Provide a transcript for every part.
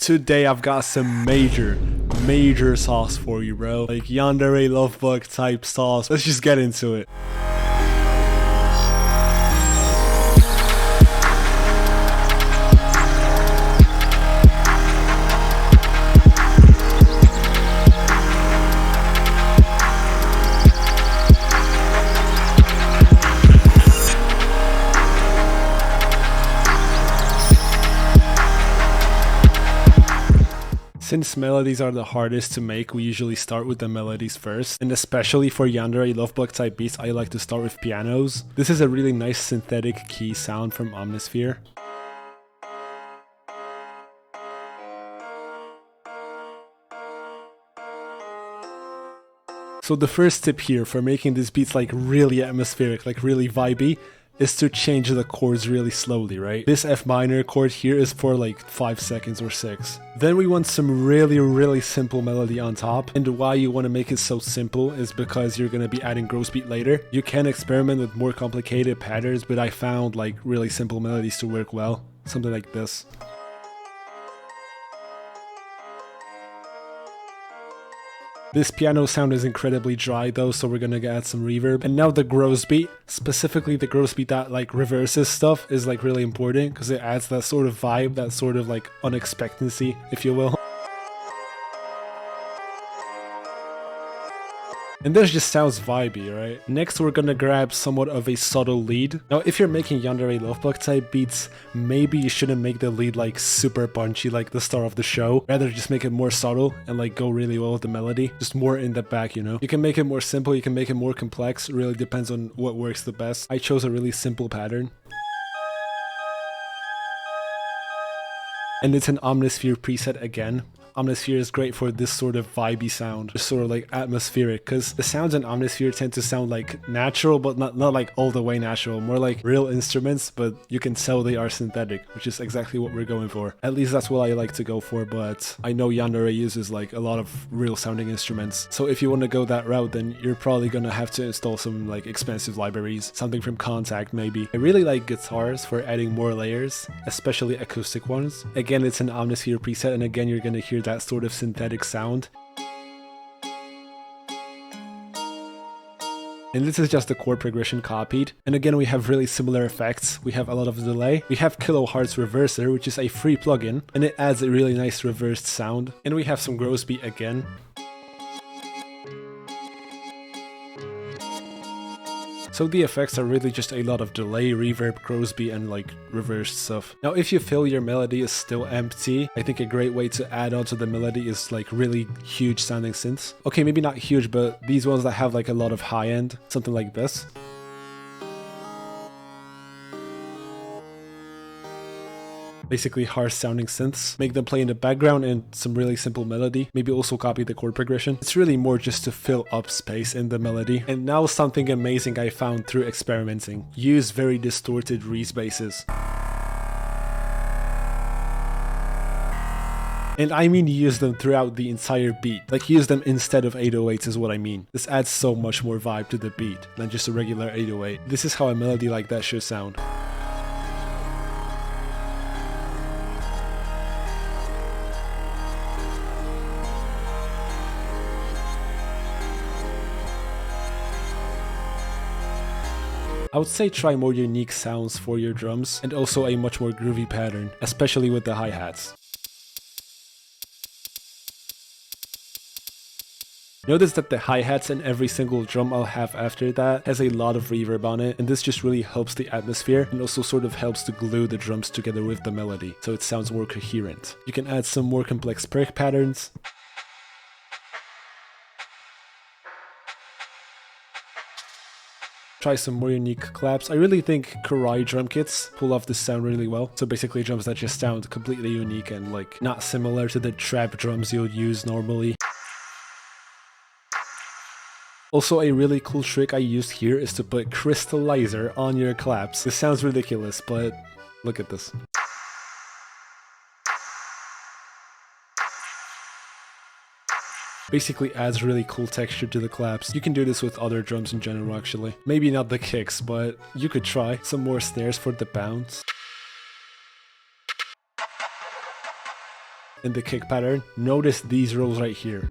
today I've got some major sauce for you, bro. Like yandere lovebug type sauce. Let's just get into it. Since melodies are the hardest to make, we usually start with the melodies first, and especially for yandere lovebug type beats, I like to start with pianos. This is a really nice synthetic key sound from Omnisphere. So the first tip here for making these beats like really atmospheric, like really vibey, is to change the chords really slowly, right? This F minor chord here is for like 5 seconds or 6. Then we want some really simple melody on top, and why you want to make it so simple is because you're going to be adding gross beat later. You can experiment with more complicated patterns, but I found like really simple melodies to work well. Something like this. This piano sound is incredibly dry though, so we're gonna add some reverb. And now the gross beat, specifically the gross beat that like reverses stuff, is like really important because it adds that sort of vibe, that sort of like unexpectancy, if you will. And this just sounds vibey, right? Next we're gonna grab somewhat of a subtle lead. Now if you're making yandere lovebug type beats, maybe you shouldn't make the lead like super punchy like the star of the show. Rather just make it more subtle and like go really well with the melody. Just more in the back, you know? You can make it more simple, you can make it more complex. It really depends on what works the best. I chose a really simple pattern. And it's an Omnisphere preset again. Omnisphere is great for this sort of vibey sound, just sort of like atmospheric, because the sounds in Omnisphere tend to sound like natural, but not like all the way natural, more like real instruments, but you can tell they are synthetic, which is exactly what we're going for. At least that's what I like to go for, but I know yandere uses like a lot of real sounding instruments, so if you want to go that route, then you're probably gonna have to install some like expensive libraries, something from Contact maybe. I really like guitars for adding more layers, especially acoustic ones. Again, it's an Omnisphere preset, and again you're gonna hear that sort of synthetic sound. And this is just the chord progression copied. And again, we have really similar effects. We have a lot of delay. We have Kilohertz Reverser, which is a free plugin, and it adds a really nice reversed sound. And we have some gross beat again. So the effects are really just a lot of delay, reverb, gross beat, and like reversed stuff. Now if you feel your melody is still empty, I think a great way to add on to the melody is like really huge sounding synths. Okay, maybe not huge, but these ones that have like a lot of high end, something like this. Basically harsh sounding synths. Make them play in the background and some really simple melody. Maybe also copy the chord progression. It's really more just to fill up space in the melody. And now something amazing I found through experimenting. Use very distorted Reese basses. And I mean use them throughout the entire beat. Like use them instead of 808s is what I mean. This adds so much more vibe to the beat than just a regular 808. This is how a melody like that should sound. I would say try more unique sounds for your drums and also a much more groovy pattern, especially with the hi-hats. Notice that the hi-hats in every single drum I'll have after that has a lot of reverb on it, and this just really helps the atmosphere and also sort of helps to glue the drums together with the melody, so it sounds more coherent. You can add some more complex perk patterns. Try some more unique claps. I really think kurai drum kits pull off this sound really well. So basically drums that just sound completely unique and like not similar to the trap drums you'll use normally. Also, a really cool trick I used here is to put crystallizer on your claps. This sounds ridiculous, but look at this. Basically adds really cool texture to the claps. You can do this with other drums in general actually. Maybe not the kicks, but you could try. Some more snares for the bounce. in the kick pattern, notice these rolls right here.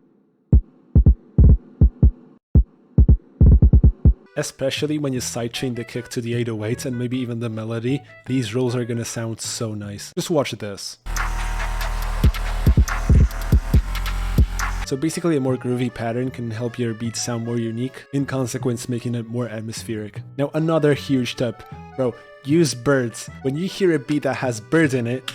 Especially when you sidechain the kick to the 808 and maybe even the melody, these rolls are gonna sound so nice. Just watch this. So basically a more groovy pattern can help your beat sound more unique, in consequence making it more atmospheric. Now another huge tip, bro, use birds. When you hear a beat that has birds in it,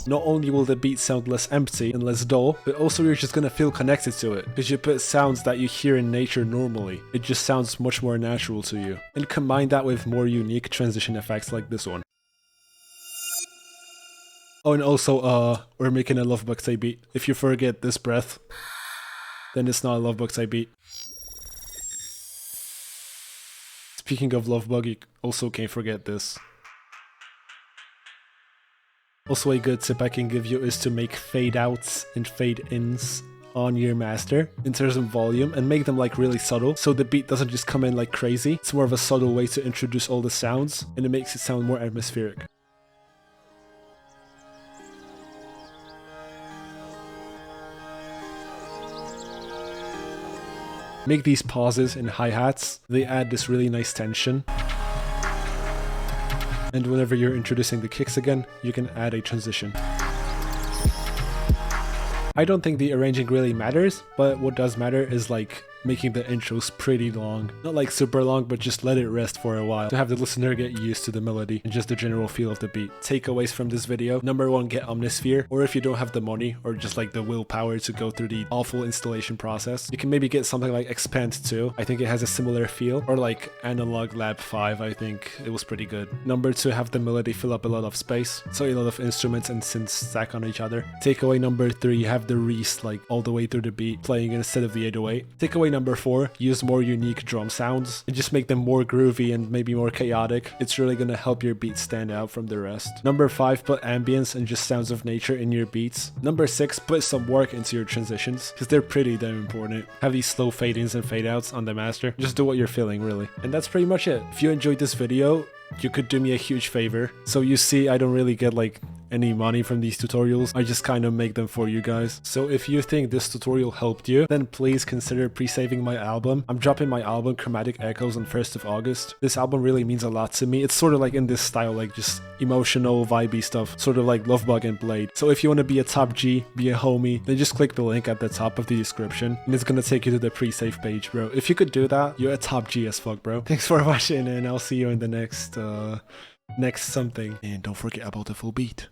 not only will the beat sound less empty and less dull, but also you're just gonna feel connected to it, because you put sounds that you hear in nature normally. It just sounds much more natural to you. And combine that with more unique transition effects like this one. Oh, and also, we're making a lovebug type beat. If you forget this breath, then it's not a lovebug type beat. Speaking of lovebug, you also can't forget this. Also, a good tip I can give you is to make fade outs and fade ins on your master in terms of volume and make them like really subtle, so the beat doesn't just come in like crazy. It's more of a subtle way to introduce all the sounds, and it makes it sound more atmospheric. Make these pauses in hi-hats, they add this really nice tension. And whenever you're introducing the kicks again, you can add a transition. I don't think the arranging really matters, but what does matter is like making the intros pretty long. Not like super long, but just let it rest for a while to have the listener get used to the melody and just the general feel of the beat. Takeaways from this video: number one, get Omnisphere, or if you don't have the money or just like the willpower to go through the awful installation process, you can maybe get something like Expand 2. I think it has a similar feel, or like Analog Lab 5. I think it was pretty good. Number two, have the melody fill up a lot of space, so a lot of instruments and synths stack on each other. Takeaway number three, have the Reese like all the way through the beat playing instead of the 808. Takeaway number four, use more unique drum sounds and just make them more groovy and maybe more chaotic. It's really gonna help your beats stand out from the rest. Number five, put ambience and just sounds of nature in your beats. Number six, put some work into your transitions, because they're pretty damn important. Have these slow fade-ins and fade-outs on the master. Just do what you're feeling, really. And that's pretty much it. If you enjoyed this video, you could do me a huge favor. So you see, I don't really get like any money from these tutorials. I just kind of make them for you guys. So if you think this tutorial helped you, then please consider pre-saving my album. I'm dropping my album Chromatic Echoes on 1st of August. This album really means a lot to me. It's sort of like in this style, like just emotional, vibey stuff, sort of like Lovebug and Blade. So if you want to be a top G, be a homie, then just click the link at the top of the description and it's gonna take you to the pre-save page, bro. If you could do that, you're a top G as fuck, bro. Thanks for watching, and I'll see you in the next something. And don't forget about the full beat.